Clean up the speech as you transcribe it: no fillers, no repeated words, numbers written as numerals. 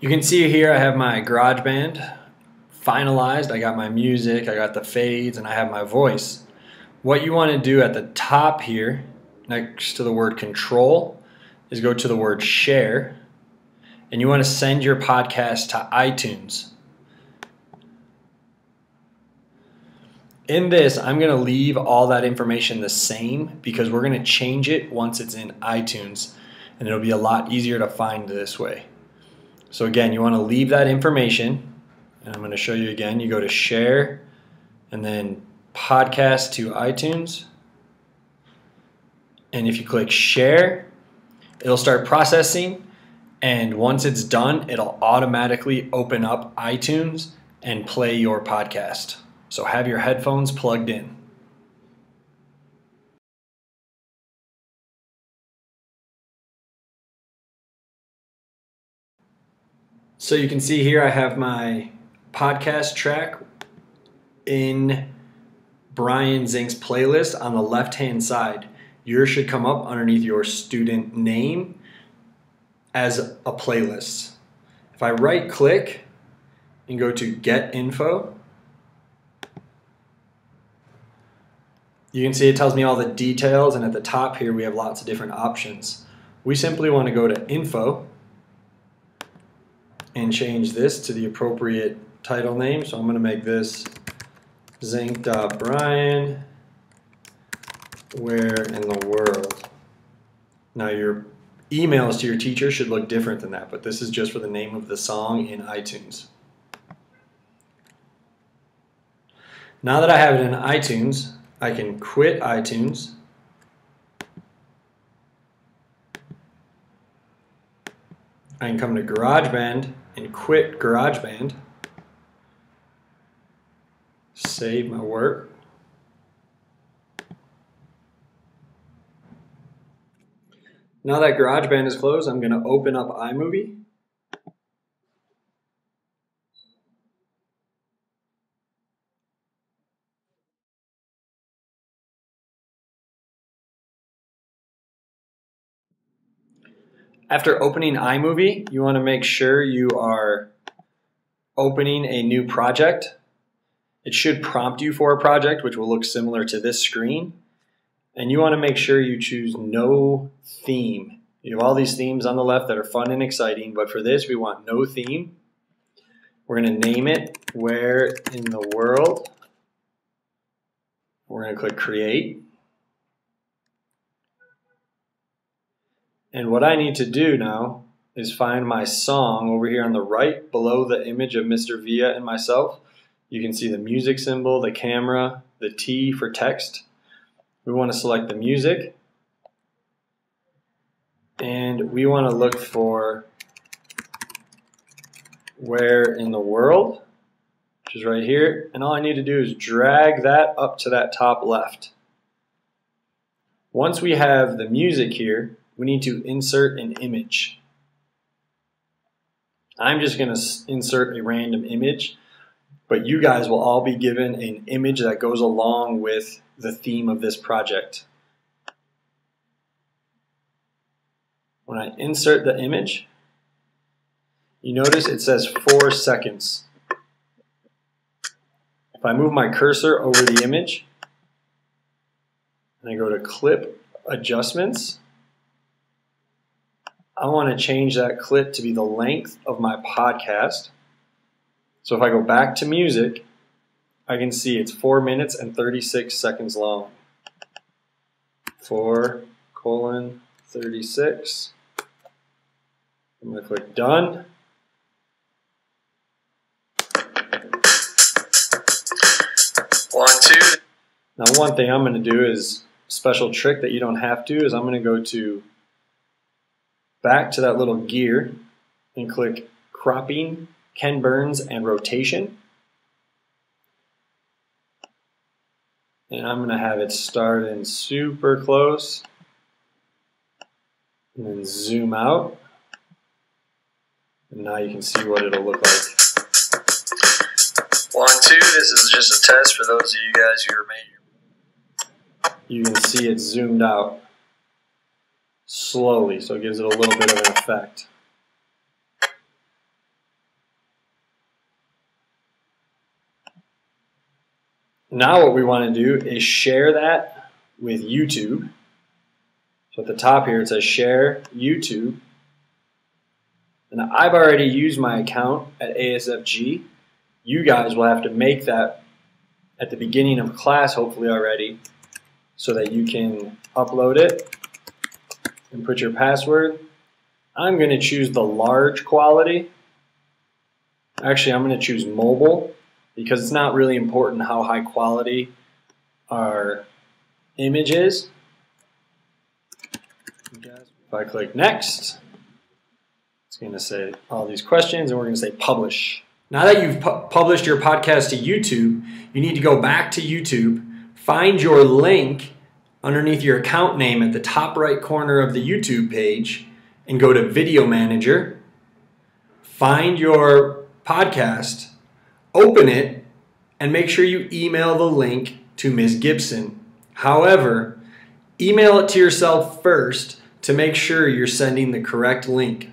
You can see here I have my GarageBand finalized. I got my music, I got the fades, and I have my voice. What you want to do at the top here, next to the word control, is go to the word share, and you want to send your podcast to iTunes. In this, I'm going to leave all that information the same because we're going to change it once it's in iTunes, and it'll be a lot easier to find this way. So again, you want to leave that information, and I'm going to show you again. You go to share and then podcast to iTunes, and if you click share, it'll start processing, and once it's done, it'll automatically open up iTunes and play your podcast. So have your headphones plugged in. So you can see here I have my podcast track in Brian Zink's playlist on the left-hand side. Yours should come up underneath your student name as a playlist. If I right-click and go to Get Info, you can see it tells me all the details, and at the top here we have lots of different options. We simply want to go to Info and change this to the appropriate title name. So I'm going to make this Zink.Brian, Where in the World. Now your emails to your teacher should look different than that, but this is just for the name of the song in iTunes. Now that I have it in iTunes, I can quit iTunes. I can come to GarageBand and quit GarageBand. Save my work. Now that GarageBand is closed, I'm going to open up iMovie. After opening iMovie, you want to make sure you are opening a new project. It should prompt you for a project, which will look similar to this screen. And you want to make sure you choose no theme. You have all these themes on the left that are fun and exciting, but for this we want no theme. We're going to name it Where in the World. We're going to click Create. And what I need to do now is find my song over here on the right below the image of Mr. Villa and myself. You can see the music symbol, the camera, the T for text. We want to select the music, and we want to look for Where in the World, which is right here, and all I need to do is drag that up to that top left. Once we have the music here, we need to insert an image. I'm just going to insert a random image, but you guys will all be given an image that goes along with the theme of this project. When I insert the image, you notice it says 4 seconds. If I move my cursor over the image and I go to Clip Adjustments, I want to change that clip to be the length of my podcast. So if I go back to music, I can see it's 4 minutes and 36 seconds long. 4:36. I'm going to click Done. Now one thing I'm going to do is a special trick that you don't have to is I'm going to go to back to that little gear and click Cropping, Ken Burns, and Rotation. And I'm going to have it start in super close and then zoom out. And now you can see what it'll look like. 1, 2, this is just a test for those of you guys who are made. You can see it zoomed out slowly, so it gives it a little bit of an effect. Now what we want to do is share that with YouTube. So at the top here it says share YouTube. And I've already used my account at ASFG. You guys will have to make that at the beginning of class, hopefully already, so that you can upload it and put your password. I'm going to choose the large quality. Actually, I'm going to choose mobile because it's not really important how high quality our image is. If I click next, it's going to say all these questions and we're going to say publish. Now that you've published your podcast to YouTube, you need to go back to YouTube, find your link underneath your account name at the top right corner of the YouTube page, and go to Video Manager, find your podcast, open it, and make sure you email the link to Ms. Gibson. However, email it to yourself first to make sure you're sending the correct link.